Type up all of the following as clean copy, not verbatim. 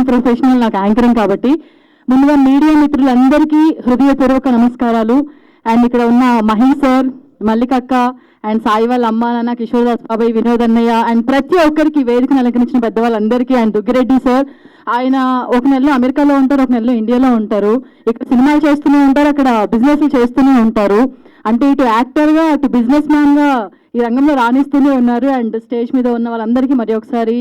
Non professional, నాకు anchoring కాబట్టి. ముందుగా మీడియా మిత్రులందరికీ హృదయపూర్వక నమస్కారాలు. అండ్ ఇక్కడ ఉన్న మహేష్ సార్, మల్లికక్క అండ్ సాయి వాళ్ళ అమ్మ నాన్న, కిషోర్ దాస్ బాబాయ్, వినోద్ అన్నయ్య అండ్ ప్రతి ఒక్కరికి వేదికను అలంకరించిన పెద్దవాళ్ళందరికీ, అండ్ దుగ్గిరెడ్డి సార్, ఆయన ఒక నెలలో అమెరికాలో ఉంటారు, ఒక నెలలో ఇండియాలో ఉంటారు. ఇక్కడ సినిమాలు చేస్తూనే ఉంటారు, అక్కడ బిజినెస్లు చేస్తూనే ఉంటారు. అంటే ఇటు యాక్టర్గా అటు బిజినెస్ మ్యాన్గా ఈ రంగంలో రాణిస్తూనే ఉన్నారు. అండ్ స్టేజ్ మీద ఉన్న వాళ్ళందరికీ మరి ఒకసారి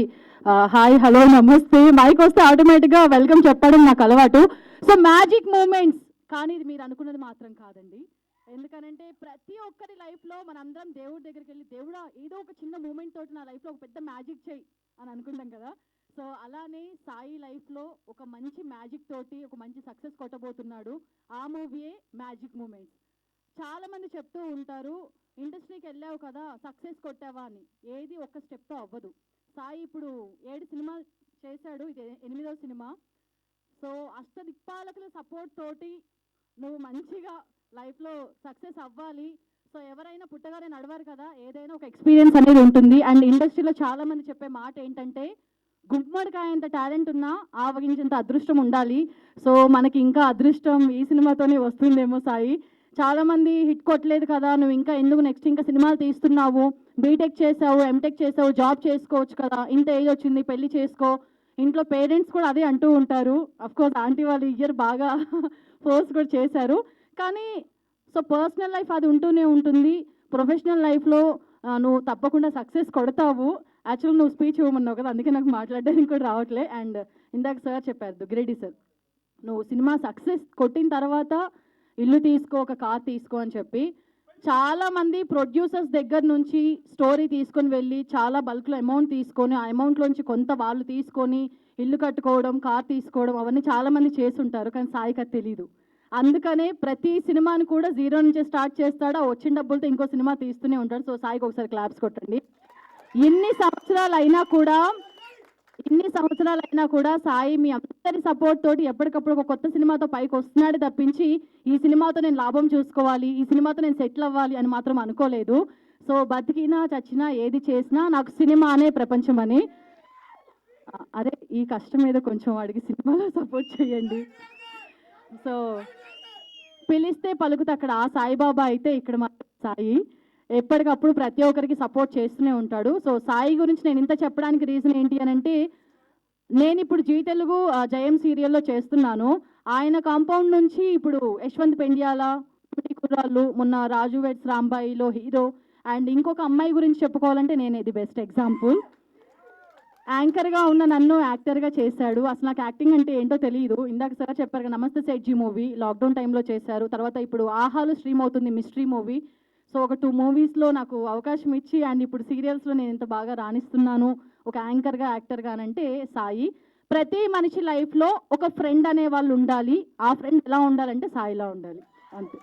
హాయ్, హలో, నమస్తే. మైక్ వస్తే ఆటోమేటిక్గా వెల్కమ్ చెప్పడం నాకు అలవాటు. సో మ్యాజిక్ మూమెంట్స్, కానీ ఇది మీరు అనుకున్నది మాత్రం కాదండి. ఎందుకనంటే ప్రతి ఒక్కరి లైఫ్లో మనందరం దేవుడి దగ్గరికి వెళ్ళి, దేవుడా ఏదో ఒక చిన్న మూమెంట్ తోటి నా లైఫ్లో ఒక పెద్ద మ్యాజిక్ చేయి అని అనుకుంటాం కదా. సో అలానే సాయి లైఫ్లో ఒక మంచి మ్యాజిక్ తోటి ఒక మంచి సక్సెస్ కొట్టబోతున్నాడు. ఆ మూవీయే మ్యాజిక్ మూమెంట్స్. చాలామంది చెప్తూ ఉంటారు, ఇండస్ట్రీకి వెళ్ళావు కదా, సక్సెస్ కొట్టావా అని. ఏది ఒక్క స్టెప్తో అవ్వదు. సాయి ఇప్పుడు 7 సినిమాలు చేశాడు, ఇది 8వ సినిమా. సో అష్టదిక్పాలకుల సపోర్ట్ తోటి నువ్వు మంచిగా లైఫ్లో సక్సెస్ అవ్వాలి. సో ఎవరైనా పుట్టగానే నడవారు కదా, ఏదైనా ఒక ఎక్స్పీరియన్స్ అనేది ఉంటుంది. అండ్ ఇండస్ట్రీలో చాలామంది చెప్పే మాట ఏంటంటే, గుమ్మడికాయంత టాలెంట్ ఉన్నా ఆవగించేంత అదృష్టం ఉండాలి. సో మనకి ఇంకా అదృష్టం ఈ సినిమాతోనే వస్తుందేమో సాయి. చాలామంది హిట్ కొట్టలేదు కదా, నువ్వు ఇంకా ఎందుకు నెక్స్ట్ ఇంకా సినిమాలు తీస్తున్నావు, బీటెక్ చేసావు, ఎంటెక్ చేసావు, జాబ్ చేసుకోవచ్చు కదా, ఇంత ఏజ్ వచ్చింది, పెళ్లి చేసుకో. ఇంట్లో పేరెంట్స్ కూడా అదే అంటూ ఉంటారు. అఫ్కోర్స్ ఆంటీ వాళ్ళు ఇయర్ బాగా ఫోర్స్ కూడా చేశారు. కానీ సో పర్సనల్ లైఫ్ అది ఉంటూనే ఉంటుంది. ప్రొఫెషనల్ లైఫ్లో నువ్వు తప్పకుండా సక్సెస్ కొడతావు. యాక్చువల్గా నువ్వు స్పీచ్ ఇవ్వమన్నావు కదా, అందుకే నాకు మాట్లాడడానికి కూడా రావట్లే. అండ్ ఇందాక సార్ చెప్పారు, దుగ్గిరెడ్డి సార్, నువ్వు సినిమా సక్సెస్ కొట్టిన తర్వాత ఇల్లు తీసుకో, ఒక కార్ తీసుకో అని చెప్పి చాలామంది ప్రొడ్యూసర్స్ దగ్గర నుంచి స్టోరీ తీసుకొని వెళ్ళి చాలా బల్క్లో అమౌంట్ తీసుకొని, ఆ అమౌంట్లోంచి కొంత వాళ్ళు తీసుకొని ఇల్లు కట్టుకోవడం, కార్ తీసుకోవడం, అవన్నీ చాలామంది చేస్తుంటారు. కానీ సాయికి అది తెలీదు. అందుకనే ప్రతి సినిమాని కూడా జీరో నుంచే స్టార్ట్ చేస్తాడు. ఆ వచ్చిన డబ్బులతో ఇంకో సినిమా తీస్తూనే ఉంటాడు. సో సాయికి ఒకసారి క్లాప్స్ కొట్టండి. ఇన్ని సంవత్సరాలైనా కూడా సాయి మీ అందరి సపోర్ట్ తోటి ఎప్పటికప్పుడు ఒక కొత్త సినిమాతో పైకి వస్తున్నాడు తప్పించి, ఈ సినిమాతో నేను లాభం చూసుకోవాలి, ఈ సినిమాతో నేను సెటిల్ అవ్వాలి అని మాత్రం అనుకోలేదు. సో బతికినా చచ్చినా ఏది చేసినా నాకు సినిమా అనే ప్రపంచం అని. అదే ఈ కష్టం మీద కొంచెం వాడికి సినిమాలో సపోర్ట్ చేయండి. సో పిలిస్తే పలుకుతా, అక్కడ ఆ సాయిబాబా అయితే ఇక్కడ మాత్రం సాయి ఎప్పటికప్పుడు ప్రతి ఒక్కరికి సపోర్ట్ చేస్తూనే ఉంటాడు. సో సాయి గురించి నేను ఇంత చెప్పడానికి రీజన్ ఏంటి అని అంటే, నేను ఇప్పుడు జీ తెలుగు జయం సీరియల్లో చేస్తున్నాను. ఆయన కాంపౌండ్ నుంచి ఇప్పుడు యశ్వంత్ పెండ్యాల, కుర్రాళ్ళు, మొన్న రాజు వెడ్స్ రాంబాయిలో హీరో, అండ్ ఇంకొక అమ్మాయి గురించి చెప్పుకోవాలంటే నేను ఇది బెస్ట్ ఎగ్జాంపుల్. యాంకర్గా ఉన్న నన్ను యాక్టర్గా చేశాడు. అసలు నాకు యాక్టింగ్ అంటే ఏంటో తెలియదు. ఇందాక సార్ చెప్పారు కదా, నమస్తే సెట్జీ మూవీ లాక్డౌన్ టైంలో చేశారు. తర్వాత ఇప్పుడు ఆహాలో స్ట్రీమ్ అవుతుంది మిస్టరీ మూవీ. సో ఒక 2 మూవీస్లో నాకు అవకాశం ఇచ్చి, అండ్ ఇప్పుడు సీరియల్స్లో నేను ఇంత బాగా రాణిస్తున్నాను ఒక యాంకర్గా, యాక్టర్గా అంటే సాయి. ప్రతి మనిషి లైఫ్లో ఒక ఫ్రెండ్ అనే వాళ్ళు ఉండాలి. ఆ ఫ్రెండ్ ఎలా ఉండాలంటే సాయిలా ఉండాలి, అంతే.